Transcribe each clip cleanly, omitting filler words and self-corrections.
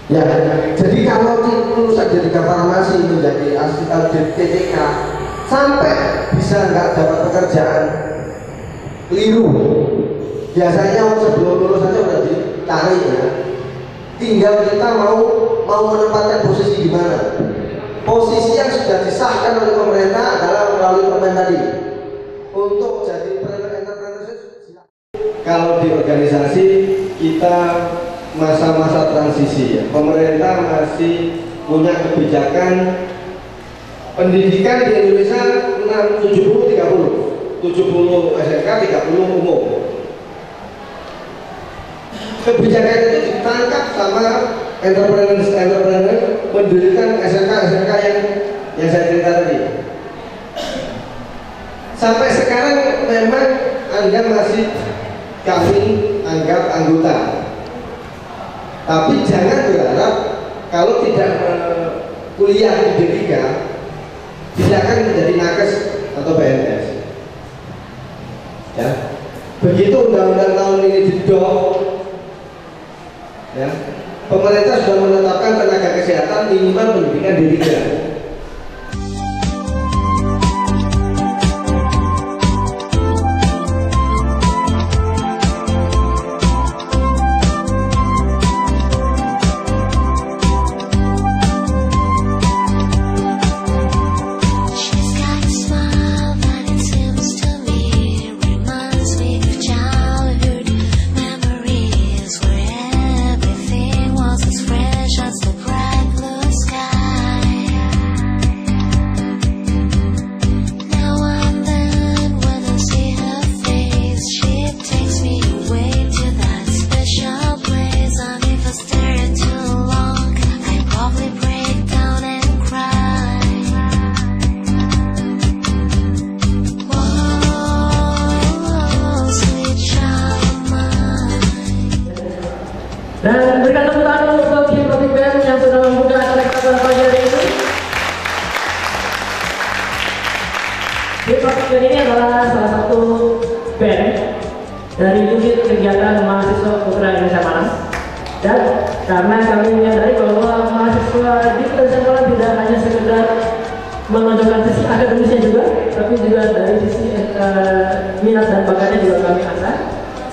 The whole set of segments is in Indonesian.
Ya, jadi kalau lulusan jadi farmasi menjadi asisten di TTK sampai bisa nggak dapat pekerjaan, keliru. Biasanya sebelum lulus saja udah ditarik ya. Tinggal kita mau menempatkan posisi di mana. Posisi yang sudah disahkan oleh pemerintah adalah melalui permen tadi. Untuk jadi entrepreneurship, kalau di organisasi kita masa-masa transisi ya, pemerintah masih punya kebijakan pendidikan di Indonesia 70-30, 70 SMK, 30 umum. Kebijakan itu ditangkap sama entrepreneur mendirikan SMK yang saya cerita tadi. Sampai sekarang memang Anda masih kami anggap anggota. Tapi jangan berharap kalau tidak kuliah di D3 tidak akan menjadi nakes atau PNS. Ya. Begitu undang-undang tahun ini didorong, ya, pemerintah sudah menetapkan tenaga kesehatan minimal pendidikan D3. Dan berikan tepuk tangan untuk Hipnotic Band yang sudah membuka acara kita pada pagi hari ini. Hipnotic Band ini adalah salah satu band dari unit kegiatan mahasiswa Putra Indonesia Malang. Dan karena kami menyadari bahwa mahasiswa di Indonesia Malang tidak hanya sekedar menonjolkan sisi akademisnya juga, tapi juga dari sisi minat dan bakatnya juga kami asah,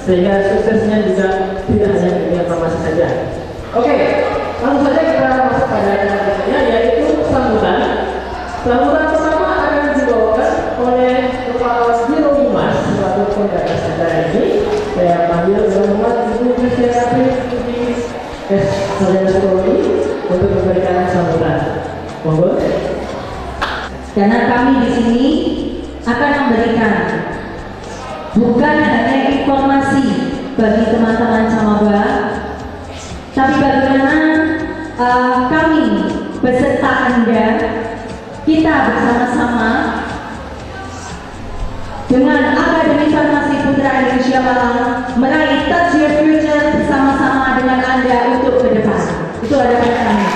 sehingga suksesnya juga tidak hanya di dunia farmasi saja. Oke, langsung saja kita masuk pada acaranya, yaitu sambutan. Sambutan pertama akan dibawakan oleh Kepala Biro Humas selaku penggagas acara ini. Saya panggil Biro Humas Ibu Kristianti Sarjana Psikologi untuk memberikan sambutan. Monggo. Karena kami di sini akan memberikan bukan hanya informasi bagi teman-teman Camaba, tapi bagaimana kami beserta Anda, kita bersama-sama dengan Akademi Farmasi Putra Indonesia Malang meraih Touch Your Future bersama-sama dengan Anda untuk ke depan. Itu harapan kami.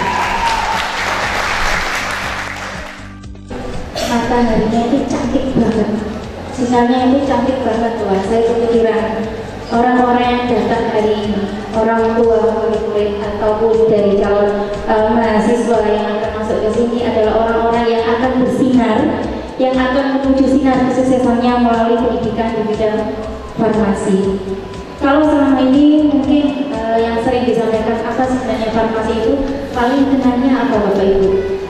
Mataharinya itu cantik banget, sinarnya itu cantik banget tuh. Saya kepikiran orang-orang yang datang hari ini, orang tua, murid-murid ataupun dari calon mahasiswa yang akan masuk ke sini adalah orang-orang yang akan bersinar, yang akan menuju sinar kesuksesannya melalui pendidikan di bidang farmasi. Kalau selama ini mungkin yang sering disampaikan apa sebenarnya farmasi itu, paling kenalnya apa Bapak Ibu?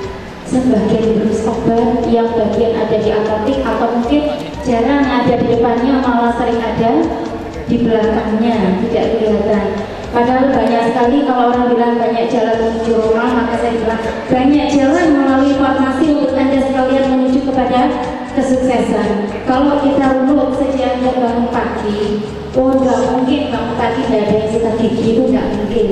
Sebagian berus obat, yang bagian ada di apotek, atau mungkin jarang ada di depannya, malah sering ada di belakangnya, tidak kelihatan. Padahal banyak sekali, kalau orang bilang banyak jalan menuju rumah, maka saya bilang banyak jalan melalui farmasi untuk Anda sekalian menuju kepada kesuksesan. Kalau kita runut saja Anda bangun pagi, oh nggak mungkin bangun pagi tidak ada yang sikat gigi, itu nggak mungkin.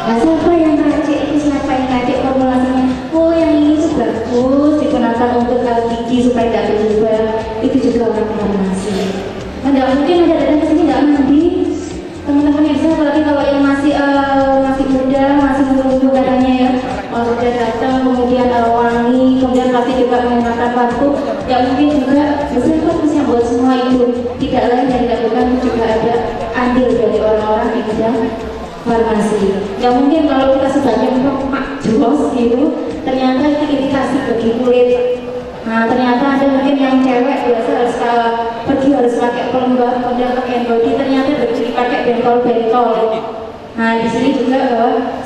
Nah, siapa yang racik itu, siapa yang racik formulasinya? Oh, yang ini tuh bagus, digunakan untuk gigi supaya tidak berubah. Itu juga orang farmasi. Nah, nggak mungkin ada datang ke sini nggak mandi. Teman-teman yang bisa, apalagi kalau yang masih muda, masih muda katanya ya, sudah datang, kemudian wangi, kemudian pasti juga menggunakan parfum. Ya mungkin juga khusus yang buat semua itu tidak lain yang dilakukan juga ada andil dari orang-orang di bidang farmasi. Nggak mungkin kalau kita sudah nyemprot jos gitu, ternyata ini iritasi bagi kulit. Nah ternyata ada mungkin yang cewek biasa harus pergi harus pakai pelembab, kemudian pakai body, ternyata berjadi pakai bentol-bentol. Nah di sini juga bahwa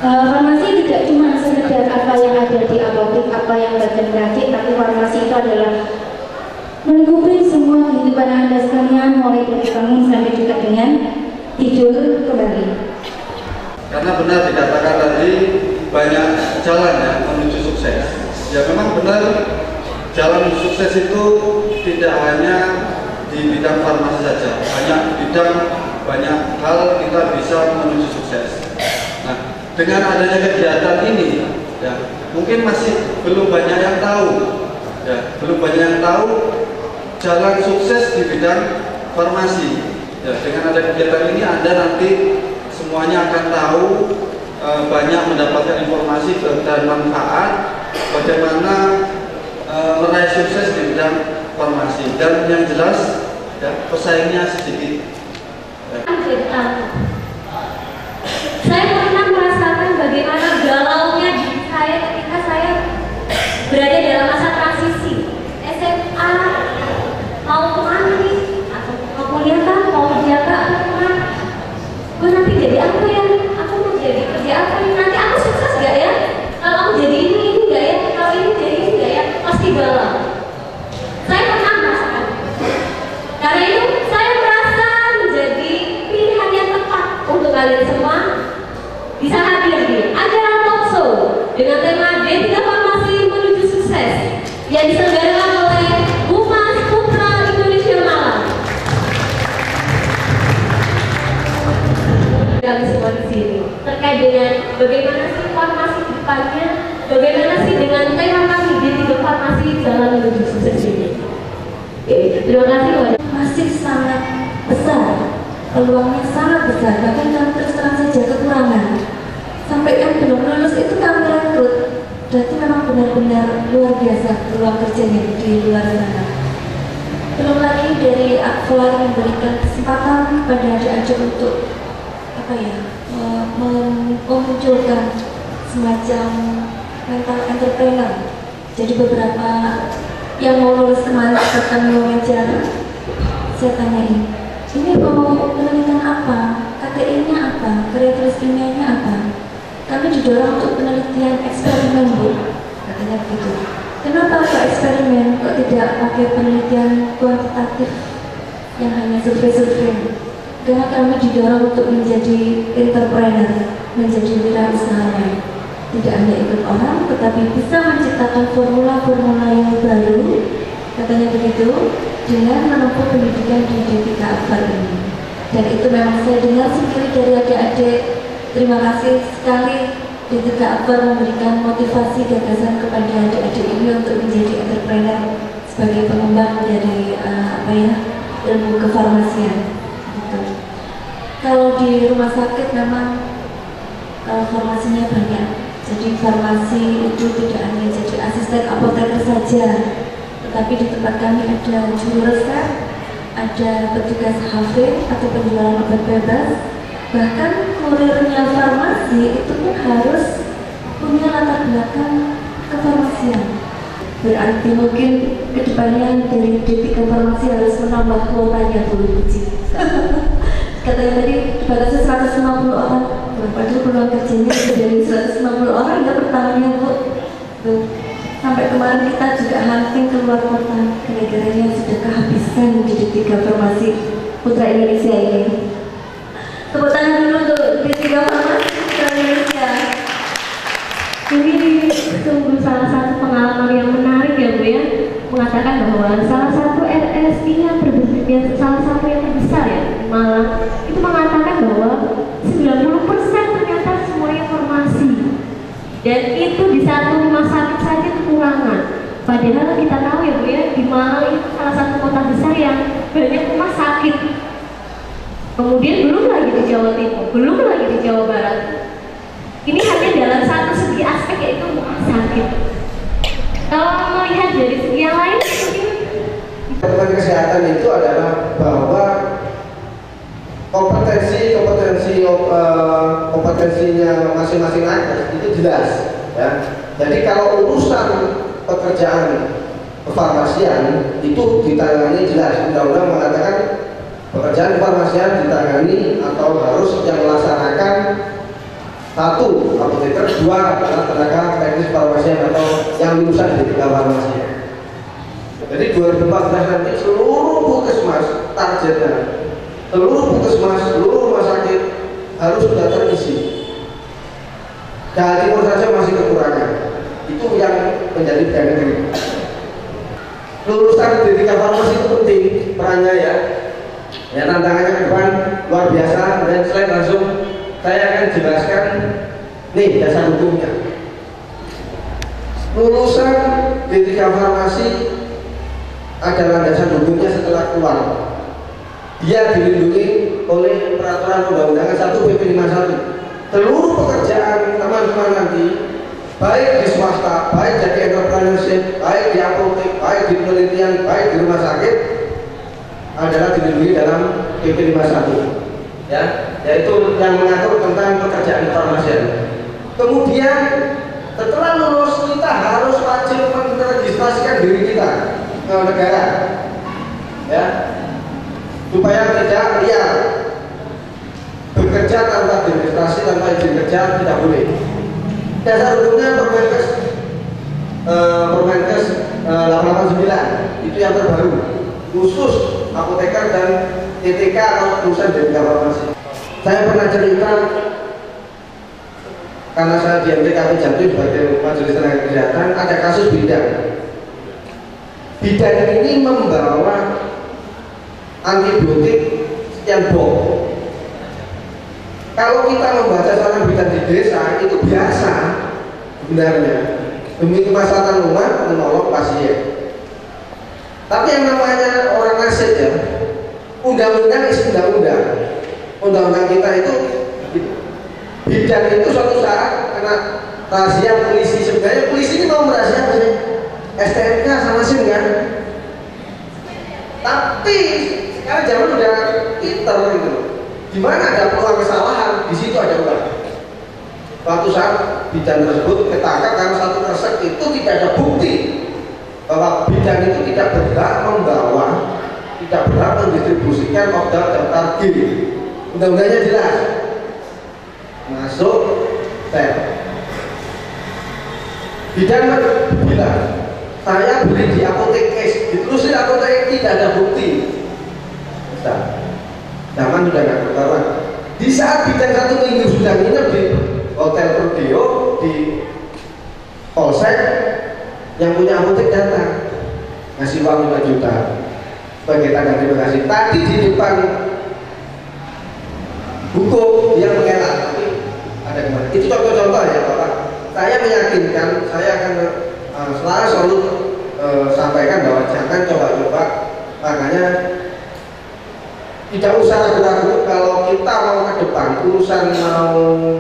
farmasi tidak cuma sekedar apa yang ada di apotek, apa yang badan praktik, tapi farmasi itu adalah melingkupi semua kehidupan Anda sekalian, mulai dari bangun sampai juga dengan tidur kembali. Karena benar dikatakan tadi banyak jalan ya menuju sukses. Ya memang benar jalan sukses itu tidak hanya di bidang farmasi saja, banyak hal kita bisa menuju sukses. Nah, dengan adanya kegiatan ini, ya mungkin masih belum banyak yang tahu, jalan sukses di bidang farmasi. Ya, dengan ada kegiatan ini Anda nanti semuanya akan tahu, banyak mendapatkan informasi dan manfaat bagaimana meraih sukses di bidang farmasi. Dan yang jelas ya, pesaingnya sedikit. Ya. Saya pernah merasakan bagaimana galaunya diri saya ketika saya berada dalam masa transisi SMA, mau kemana nih, atau mau kuliah kan, mau kerja kan, atau kemana? Gue nanti jadi apa ya? Aku mau jadi kerja apa nih? Nanti aku sukses gak ya? Kalau aku jadi ini gak ya? Kalau ini jadi ini gak ya? Pasti galau. Saya pernah merasakan. Karena itu saya merasa menjadi pilihan yang tepat untuk kalian semua. Bisa hadir di acara talk show dengan tema D3 Farmasi Menuju Sukses yang diselenggarakan oleh Humas Putra Indonesia Malang. Kami semua di sini terkait dengan bagaimana sih farmasi di depannya, bagaimana sih dengan tema kami D3 Farmasi Jalan Menuju Sukses ini. Terima kasih. Masih sangat besar, peluangnya sangat besar, bahkan kami terus terang saja kekurangan. Sampai yang belum lulus itu kami rekrut, berarti memang benar-benar luar biasa peluang kerjanya di luar sana. Belum lagi dari Akbar memberikan kesempatan pada adik-adik untuk memunculkan semacam mental entrepreneur. Jadi beberapa yang mau lulus kemarin akan wawancara, saya tanyain, ini mau penelitian apa, KTI-nya apa, kriteria ilmiahnya apa? Kami didorong untuk penelitian eksperimen, Bu, katanya begitu. Kenapa Pak eksperimen, kok tidak pakai penelitian kuantitatif yang hanya survei-survei? Karena kami didorong untuk menjadi entrepreneur, menjadi wirausahawan. Tidak hanya ikut orang, tetapi bisa menciptakan formula-formula yang baru, katanya begitu, dengan menempuh pendidikan di D3 Akbar ini. Dan itu memang saya dengar sendiri dari adik-adik. Terima kasih sekali D3 Akbar memberikan motivasi gagasan kepada adik-adik ini untuk menjadi entrepreneur sebagai pengembang dari ilmu kefarmasian. Gitu. Kalau di rumah sakit memang formasinya banyak. Jadi farmasi itu tidak hanya jadi asisten apoteker saja, tetapi di tempat kami ada juru resep, ada petugas HV atau penjualan obat bebas, bahkan kurirnya farmasi itu pun harus punya latar belakang kefarmasian. Berarti mungkin kedepannya dari D3 Farmasi harus menambah kuotanya, Bu Puji. Katanya tadi dibatasi 150 orang, padahal peluang kerjanya dari 150 orang ya per tahunnya, Bu. Sampai kemarin kita juga hunting keluar kota, gara-garanya sudah kehabisan di D3 Farmasi Putra Indonesia ini. Tepuk tangan dulu untuk D3 Farmasi Putra Indonesia. Ini sungguh salah satu pengalaman yang menarik ya, Bu ya, mengatakan bahwa salah satu RSI yang salah satu yang terbesar ya di Malang itu mengatakan bahwa 90% ternyata semuanya farmasi, dan itu di satu rumah sakit saja kekurangan. Padahal kita tahu ya, Bu ya, di Malang itu salah satu kota besar yang banyak rumah sakit. Kemudian belum lagi di Jawa Timur, belum lagi di Jawa Barat. Ini hanya dalam satu segi aspek, yaitu rumah sakit. Kalau melihat dari segi yang lain, kesehatan itu adalah bahwa kompetensinya masing-masing nakes itu jelas ya. Jadi kalau urusan pekerjaan kefarmasian itu ditangani jelas, undang-undang mengatakan pekerjaan kefarmasian ditangani atau harus yang melaksanakan 1 apoteker, 2 adalah tenaga teknis farmasian atau yang lulusan dari farmasian. Jadi 2014 nanti seluruh puskesmas targetnya, seluruh puskesmas, seluruh rumah sakit harus sudah terisi. Jawa Timur saja masih kekurangan. Itu yang menjadi benefit. Lulusan D3 farmasi itu penting perannya ya. Ya, tantangannya ke depan luar biasa. Dan selain langsung saya akan jelaskan nih dasar hukumnya. Lulusan D3 farmasi adalah dasar hukumnya setelah keluar. Dia dilindungi oleh peraturan undang-undangan 1 PP 51. Seluruh pekerjaan teman-teman nanti, baik di swasta, baik jadi entrepreneurship, baik di apotek, baik di penelitian, baik di rumah sakit, adalah dilindungi dalam PP 51, ya, yaitu yang mengatur tentang pekerjaan kefarmasian. Kemudian setelah lulus kita harus wajib meregistrasikan diri kita ke negara, ya, supaya tidak liar. Bekerja tanpa registrasi, tanpa izin kerja tidak boleh. Dasar hukumnya Permenkes 889 itu yang terbaru, khusus apoteker dan TTK atau lulusan dari farmasi. Saya pernah cerita karena saya di MTKP Jatim sebagai majelis tenaga kesehatan, ada kasus bidan. Bidan ini membawa antibiotik sekian box. Kalau kita membaca saran bidan di desa itu biasa sebenarnya, demi kemaslahatan umat menolong pasien. Tapi yang namanya orang nasib ya, undang-undang isi undang-undang. Undang-undang kita itu bidan itu suatu saat kena rahasia polisi. Sebenarnya polisi ini mau merahasia apa sih? STNK sama SIM kan? Tapi sekarang zaman udah pinter gitu. Di mana ada peluang kesalahan, di situ ada uang. Suatu saat bidan tersebut ketangkap karena satu resep itu tidak ada bukti bahwa bidan itu tidak berhak membawa, tidak berhak mendistribusikan obat daftar G. Undang-undangnya jelas. Masuk sel. Bidan bilang, saya beli di apotek S, ditelusuri apotek tidak ada bukti. Bisa. Zaman sudah nggak ketahuan. Di saat bidan 1 minggu sudah nginep di hotel Prodeo di Polsek, yang punya apotek datang ngasih uang 5 juta sebagai tanda terima kasih. Tadi di depan hukum dia mengelak, tapi ada kemarin. Itu contoh-contoh ya Bapak. Saya meyakinkan, saya akan selalu sampaikan bahwa jangan coba-coba, makanya tidak usah ragu-ragu kalau kita mau ke depan urusan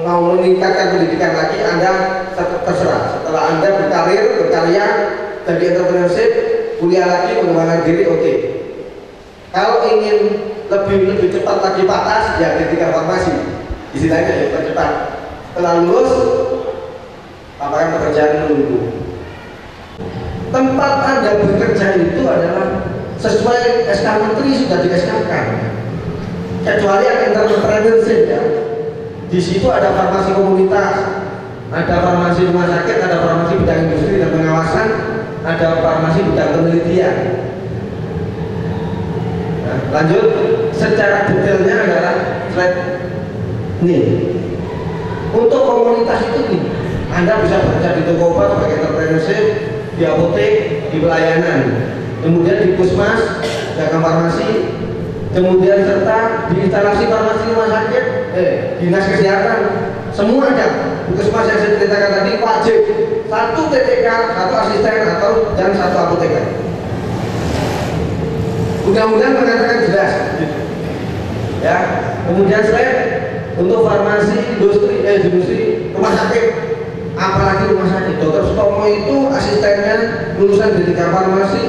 mau meningkatkan pendidikan lagi, Anda terserah. Setelah Anda berkarya jadi entrepreneurship, kuliah lagi, mengembangkan diri, oke. Kalau ingin lebih cepat lagi patas, ya D3 farmasi, istilahnya ya percepat. Setelah lulus, apakah pekerjaan menunggu? Tempat Anda bekerja itu adalah sesuai SK Menteri sudah di SK-kan. Kecuali yang entrepreneurship ya. Di situ ada farmasi komunitas, ada farmasi rumah sakit, ada farmasi bidang industri dan pengawasan, ada farmasi bidang penelitian. Nah, lanjut, secara detailnya adalah slide nih. Untuk komunitas itu nih, Anda bisa bekerja di toko obat sebagai entrepreneurship, di apotek, di pelayanan, kemudian di puskesmas, dagang farmasi, kemudian serta di instalasi farmasi rumah sakit, dinas kesehatan, semua ada. Puskesmas yang saya ceritakan tadi wajib 1 TTK, 1 asisten atau dan 1 apoteker. Undang-undang mengatakan jelas, ya. Kemudian slide untuk farmasi, industri, rumah sakit, apalagi rumah sakit. Dokter Sutomo itu asistennya lulusan D3 farmasi.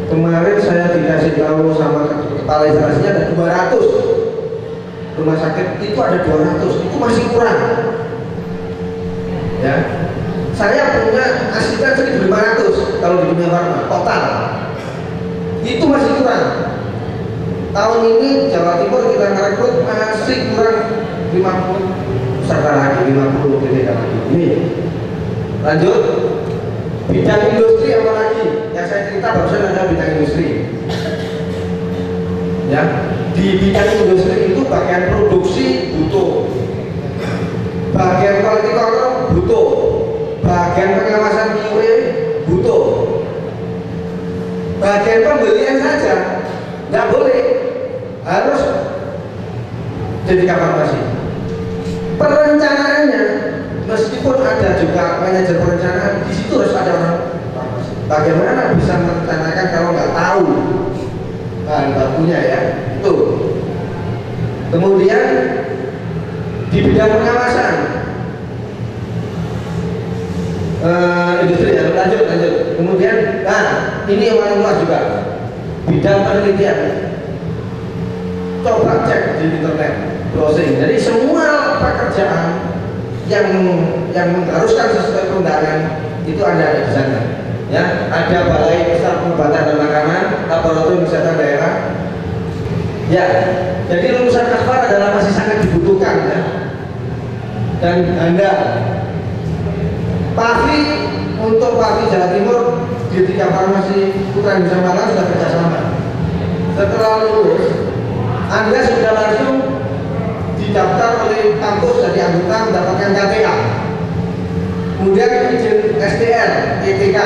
Kemarin saya dikasih tahu sama kepala instalasinya ada 200 rumah sakit itu ada 200, itu masih kurang. Ya, saya punya asisten 1.500 kalau di dunia farma total, itu masih kurang. Tahun ini Jawa Timur kita merekrut masih kurang 50 peserta lagi, 50 TPK lagi. Ini lanjut bidang industri apa lagi? Yang saya cerita barusan ada bidang industri. Ya, di bidang industri itu bagian produksi butuh, bagian quality control butuh, bagian pengawasan QA butuh, bagian pembelian saja nggak boleh, harus jadi farmasi. Perencanaannya meskipun ada juga manajer perencanaan, di situ harus ada orang farmasi. Bagaimana bisa merencanakan kalau nggak tahu bahan bakunya ya itu. Kemudian di bidang pengawasan industri ya, lanjut. Kemudian ini yang paling luas juga bidang penelitian. Coba cek di internet, browsing. Jadi semua pekerjaan yang mengharuskan sesuai perundangan itu ada di sana. Ya, ada Balai Besar Pengobatan dan Makanan, Laboratorium Kesehatan Daerah. Ya, jadi lulusan Kasbar adalah masih sangat dibutuhkan ya. Dan Anda, PAVI untuk PAVI Jawa Timur di 3 farmasi Putra Indonesia Malang sudah kerjasama. Setelah lulus, Anda sudah langsung didaftar oleh kampus jadi anggota mendapatkan KTA. Kemudian izin SDR, ETK.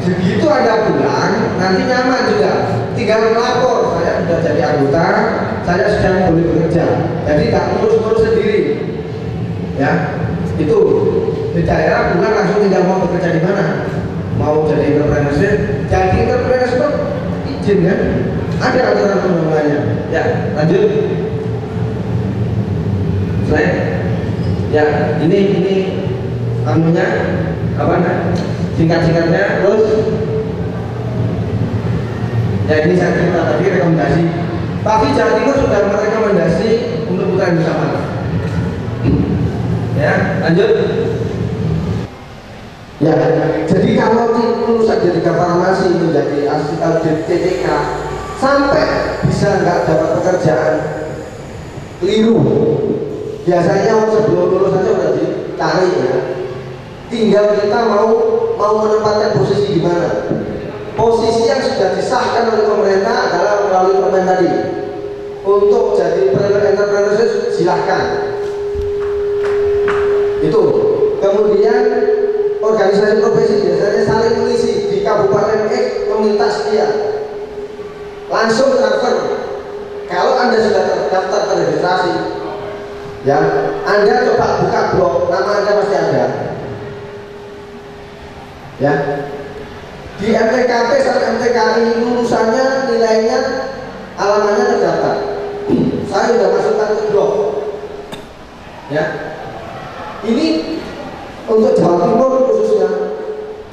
Begitu Anda pulang, nanti nyaman juga. Tinggal melapor, saya sudah jadi anggota, saya sedang boleh bekerja. Jadi tak ngurus-ngurus sendiri. Ya, itu di daerah pulang langsung tinggal mau bekerja di mana. Mau jadi entrepreneurship, izin kan? Ada aturan perundangannya. Ya, lanjut. Selain, ya ini anunya apa singkat-singkatnya. Terus ya ini saya cerita tadi rekomendasi PAVI Jawa Timur sudah merekomendasi untuk Putra Indonesia Malang. Ya, lanjut. Ya, jadi kalau lulusan jadi farmasi menjadi asisten TTK sampai bisa nggak dapat pekerjaan, keliru. Biasanya sebelum lulus saja udah ditarik ya. Tinggal kita mau menempatkan posisi di mana. Posisi yang sudah disahkan oleh pemerintah adalah melalui permen tadi. Untuk jadi entrepreneurship silahkan. Itu. Kemudian organisasi profesi biasanya saling mengisi di Kabupaten X meminta sekian. Langsung transfer. Kalau Anda sudah terdaftar terregistrasi, ya, Anda coba buka blog, nama Anda pasti ada. Ya, di MTKP sampai MTKI lulusannya nilainya alamannya terdaftar. Saya sudah masukkan ke blog. Ya, ini untuk Jawa Timur khususnya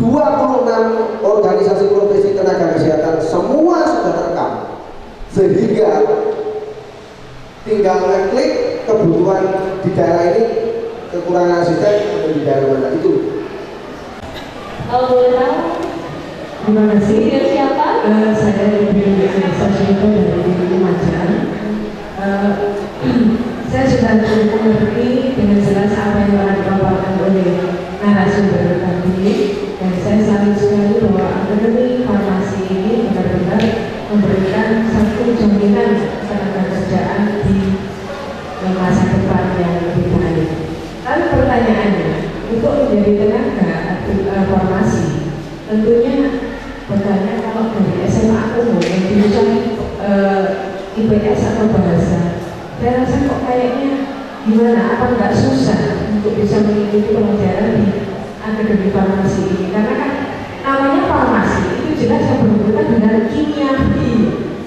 26 organisasi profesi tenaga kesehatan semua sudah terekam, sehingga tinggal klik kebutuhan di daerah ini, kekurangan asisten atau di daerah mana itu. Kalau boleh tahu, Terima kasih. dengan siapa? Saya lebih Sasmito dari Lumajang. Saya sudah cukup mengerti dengan jelas apa yang telah dipaparkan oleh narasumber tadi, dan saya salut sekali bahwa akademi farmasi ini benar-benar memberikan satu jaminan tenaga kerjaan di masa depan yang lebih baik. Lalu pertanyaannya, untuk menjadi tenaga farmasi, tentunya bertanya kalau dari SMA umum yang jurusan IPS atau bahasa, saya rasa kok kayaknya gimana, apa nggak susah untuk bisa mengikuti pelajaran di akademi farmasi ini, karena kan namanya farmasi itu jelas yang berhubungan dengan kimia.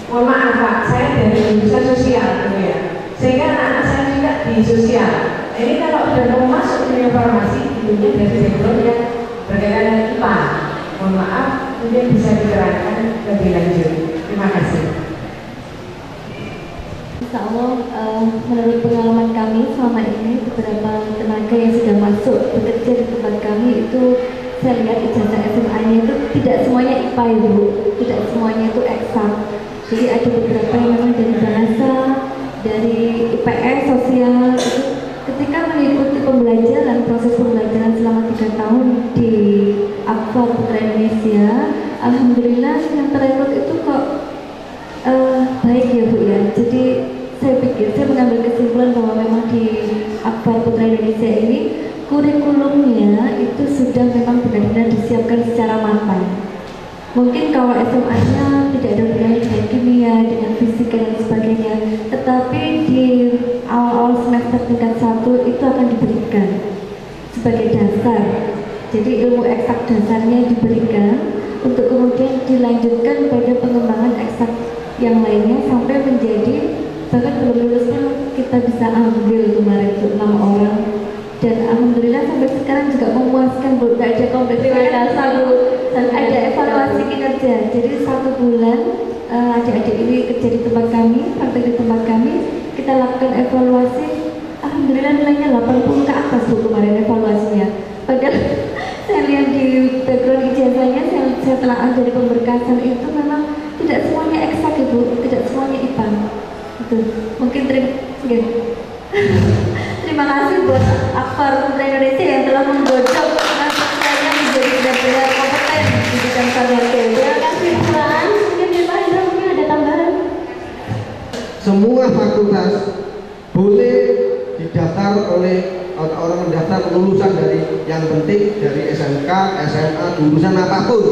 Mohon maaf Pak, saya dari jurusan sosial gitu ya, sehingga anak-anak saya juga di sosial. Ini kalau sudah mau masuk dunia farmasi, tentunya dari background yang berkaitan dengan IPA. Mohon maaf, mungkin bisa diterangkan lebih lanjut. Terima kasih. Insya Allah, menurut pengalaman kami selama ini, beberapa tenaga yang sudah masuk bekerja di tempat kami itu saya lihat ijazah SMA-nya itu tidak semuanya IPA Ibu, tidak semuanya itu eksak. Jadi ada beberapa yang memang dari bahasa, dari IPS, sosial. Ketika mengikuti pembelajaran, proses pembelajaran selama 3 tahun di Akfa Putra Indonesia, alhamdulillah yang terekrut itu kok baik ya Bu ya. Jadi saya pikir, saya mengambil kesimpulan bahwa memang di Akfa Putra Indonesia ini kurikulumnya itu sudah memang benar-benar disiapkan secara matang. Mungkin kalau SMA-nya tidak ada hubungannya dengan kimia, dengan fisika dan sebagainya, tetapi di awal-awal semester tingkat 1 itu akan diberikan sebagai dasar. Jadi ilmu eksak dasarnya diberikan untuk kemudian dilanjutkan pada pengembangan eksak yang lainnya sampai menjadi, bahkan belum lulus pun kita bisa ambil kemarin itu 6 orang. Dan alhamdulillah sampai sekarang juga memuaskan Bu, tidak ada kompetisi dasar Bu, dan ada evaluasi kinerja. Jadi 1 bulan adik-adik ini kerja di tempat kami, praktek di tempat kami, kita lakukan evaluasi. Alhamdulillah nilainya 80 ke atas Bu kemarin evaluasinya. Padahal saya lihat di background ijazahnya, saya telah dari pemberkasan itu memang tidak semuanya eksak Ibu, tidak semuanya IPA. Itu mungkin terima kasih buat Akfa Putra Indonesia yang telah menggodok saya menjadi benar-benar kompeten di bidang farmasi. Terima kasih Tuhan. Mungkin di Pak Indra mungkin ada tambahan. Semua fakultas boleh didaftar oleh orang mendaftar lulusan dari yang penting dari SMK, SMA, lulusan apapun.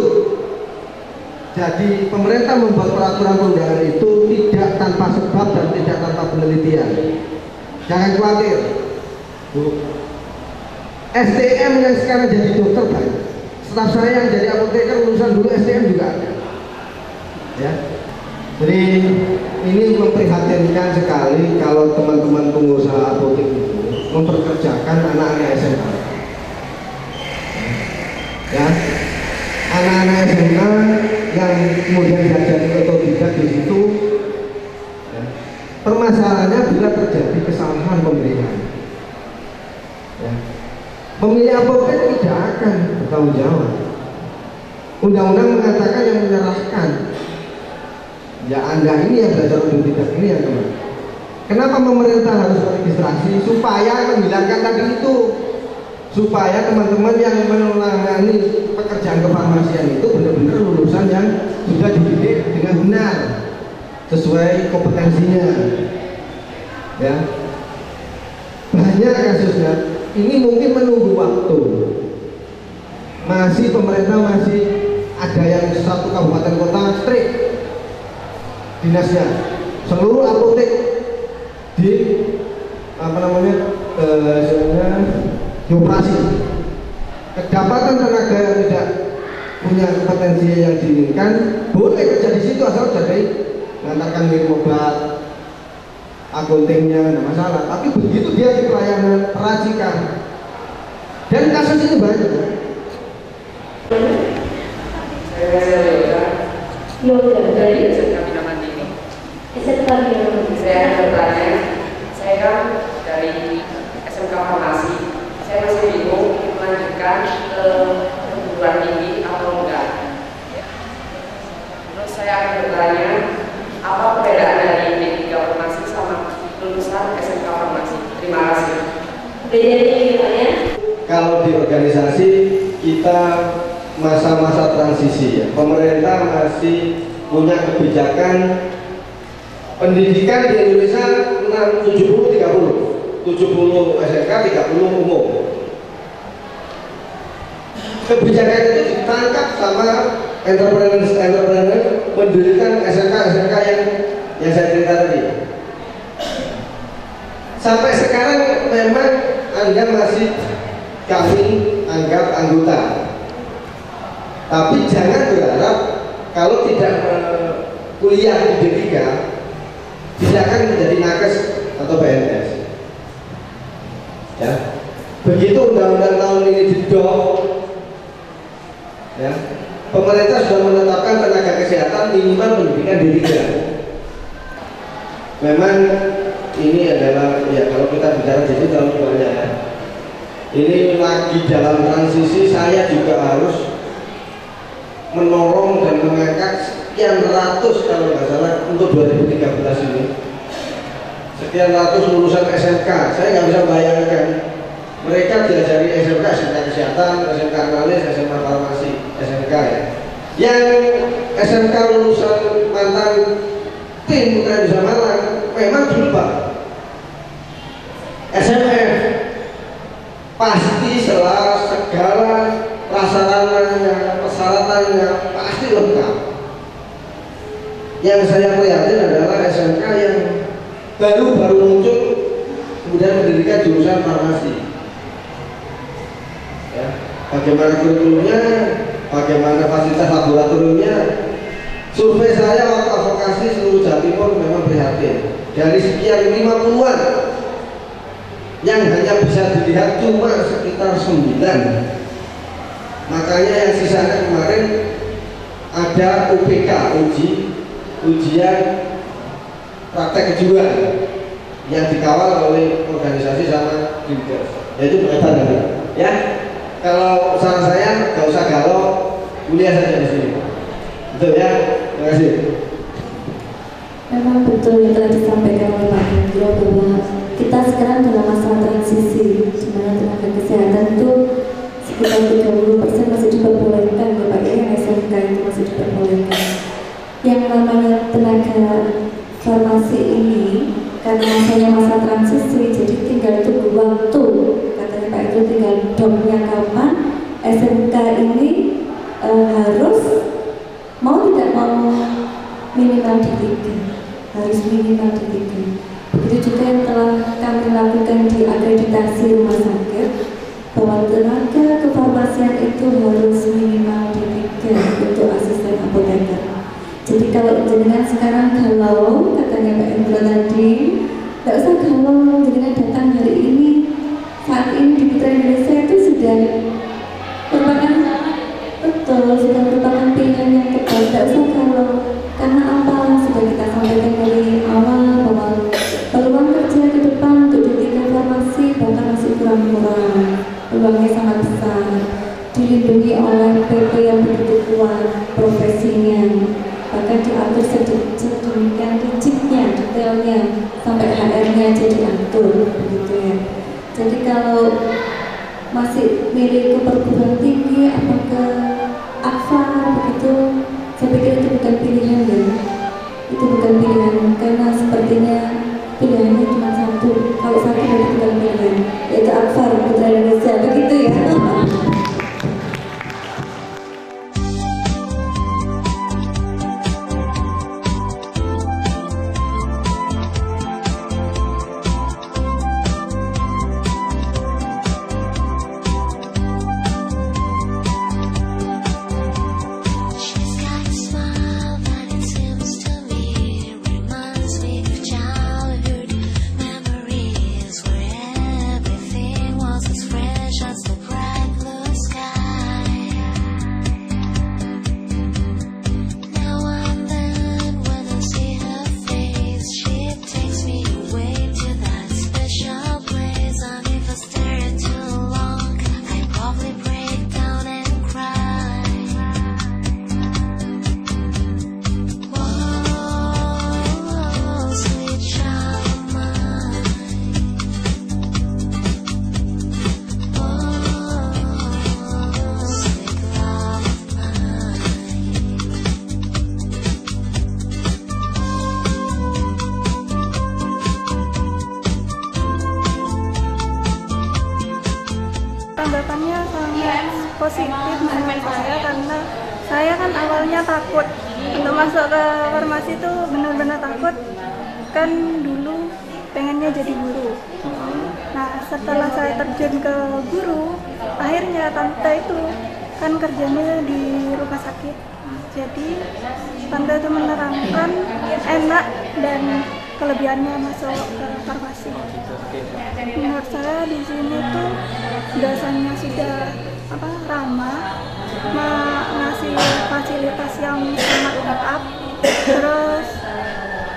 Jadi pemerintah membuat peraturan perundangan itu tidak tanpa sebab dan tidak tanpa penelitian. Jangan khawatir, Bu. STM yang sekarang jadi dokter banyak. Staf saya yang jadi apoteker lulusan dulu STM juga ada. Ya. Jadi ini memprihatinkan sekali kalau teman-teman pengusaha apotek itu memperkerjakan anak-anak SMA. Ya. Anak-anak SMA yang kemudian diajari otodidak di situ. Permasalahannya bila terjadi kesalahan pemilihan, ya. Pemilih apotek tidak akan bertanggung jawab. Undang-undang mengatakan yang menyerahkan, ya Anda ini yang belajar otodidak ini yang teman. Kenapa pemerintah harus meregistrasi? Supaya menghilangkan tadi itu, supaya teman-teman yang menangani pekerjaan kefarmasian itu benar-benar lulusan yang sudah dididik dengan benar, sesuai kompetensinya. Ya, banyak kasusnya. Ini mungkin menunggu waktu. Pemerintah masih ada yang 1 kabupaten kota strict dinasnya, seluruh apotek di dioperasi. Kedapatan tenaga yang tidak punya kompetensi yang diinginkan boleh kerja di situ asal jadi mengantarkan minum obat, akuntingnya, tidak masalah. Tapi begitu dia di pelayanan peracikan, dan kasus ini banyak. Yoga dari SMK Bina Mandiri. Saya bertanya, saya kan dari SMK Farmasi, saya masih bingung melanjutkan ke perguruan tinggi atau enggak. Terus saya akan bertanya, apa perbedaan dari D3 Farmasi sama lulusan SMK Farmasi? Terima kasih. Bedanya gimana? Kalau di organisasi kita masa-masa transisi, ya. Pemerintah masih punya kebijakan pendidikan di Indonesia 70-30, 70 SMK, 30 umum. Kebijakan itu ditangkap sama entrepreneur mendirikan SMK yang saya cerita tadi. Sampai sekarang memang Anda masih kami anggap anggota, tapi jangan berharap kalau tidak kuliah di D3 tidak akan menjadi nakes atau PNS. Ya, begitu undang-undang tahun ini didorong, ya, pemerintah sudah menetapkan tenaga kesehatan minimal pendidikan D3. memang ini adalah ya kalau kita bicara jadi terlalu banyak ya. Ini lagi dalam transisi, saya juga harus menolong dan mengangkat sekian ratus kalau nggak salah untuk 2013 ini. Sekian ratus lulusan SMK, saya nggak bisa bayangkan mereka diajari SMK, SMK Kesehatan, SMK Analis, SMK Farmasi, SMK ya. Yang SMK lulusan mantan tim Putra Indonesia Malang memang dulu Pak SMF pasti segala prasarananya, persyaratannya pasti lengkap. Yang saya prihatin adalah SMK yang baru muncul kemudian mendirikan jurusan farmasi. Ya, bagaimana kurikulumnya, bagaimana fasilitas laboratoriumnya. Survei saya waktu advokasi seluruh Jawa Timur memang prihatin. Dari sekian 50-an yang hanya bisa dilihat cuma sekitar 9. Makanya yang sisanya kemarin ada UPK, ujian praktek kejuruan yang dikawal oleh organisasi sama Dinkes, yaitu penyebaran. Ya, kalau saran saya nggak usah galau, kuliah saja di sini. Betul ya, terima kasih. Memang betul yang telah disampaikan oleh Pak Hendro bahwa kita sekarang dalam masa transisi, di mana tenaga kesehatan itu sekitar 30% masih diperbolehkan ya Pak, yang SMK itu masih diperbolehkan. Yang namanya tenaga farmasi ini karena masanya masa transisi, jadi tinggal tunggu waktu, katanya Pak itu tinggal domnya kapan SMK ini harus mau tidak mau minimal di 3, harus minimal di 3. Begitu juga yang telah kami lakukan di akreditasi rumah sakit, bahwa tenaga kefarmasian itu harus minimal di 3 untuk asisten apoteker. Jadi kalau jenengan sekarang galau, katanya Pak Hendro tadi, tidak usah galau, jenengan datang hari ini, saat ini di Putra Indonesia itu sudah merupakan betul, sudah merupakan pilihan yang tepat. Tidak usah galau, karena apa? Sudah kita sampaikan dari awal bahwa peluang kerja ke depan untuk di 3 farmasi bahkan masih kurang murah, peluangnya sangat besar, dilindungi oleh PP yang begitu kuat profesinya. Bahkan diatur sedemikian rigidnya, detailnya, sampai HR-nya aja diatur, begitu ya. Jadi kalau masih milih ke perguruan tinggi, apa ke AKFA, begitu, saya pikir itu bukan pilihan ya. Itu bukan pilihan, karena sepertinya pilihannya cuma satu. Kalau satu berarti bukan pilihan, yaitu AKFA, Putra Indonesia, begitu ya. Tanggapannya sangat positif menurut saya, karena saya kan awalnya takut untuk masuk ke farmasi itu, benar-benar takut kan. Dulu pengennya jadi guru. Nah, setelah saya terjun ke guru, akhirnya tante itu kan kerjanya di rumah sakit. Jadi tante itu menerangkan enak dan kelebihannya masuk ke farmasi. Menurut saya di sini tuh dasarnya sudah ramah, ngasih fasilitas yang sangat lengkap, terus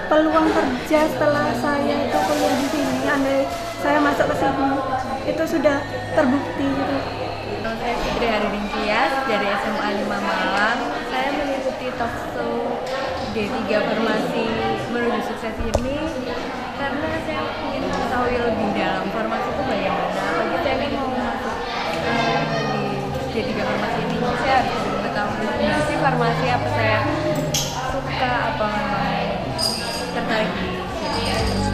peluang kerja setelah saya itu kuliah di sini, andai saya masuk ke sini itu sudah terbukti gitu. Saya Fitri Haridin Tias dari SMA 5 Malang. Saya mengikuti talkshow D3 Farmasi Menuju Sukses ini karena saya ingin mengetahui lebih dalam farmasi itu bagaimana. Apalagi saya ingin mau masuk di D3 Farmasi ini, saya harus mengetahui fungsi farmasi, apa saya suka, apa memang tertarik di sini ya.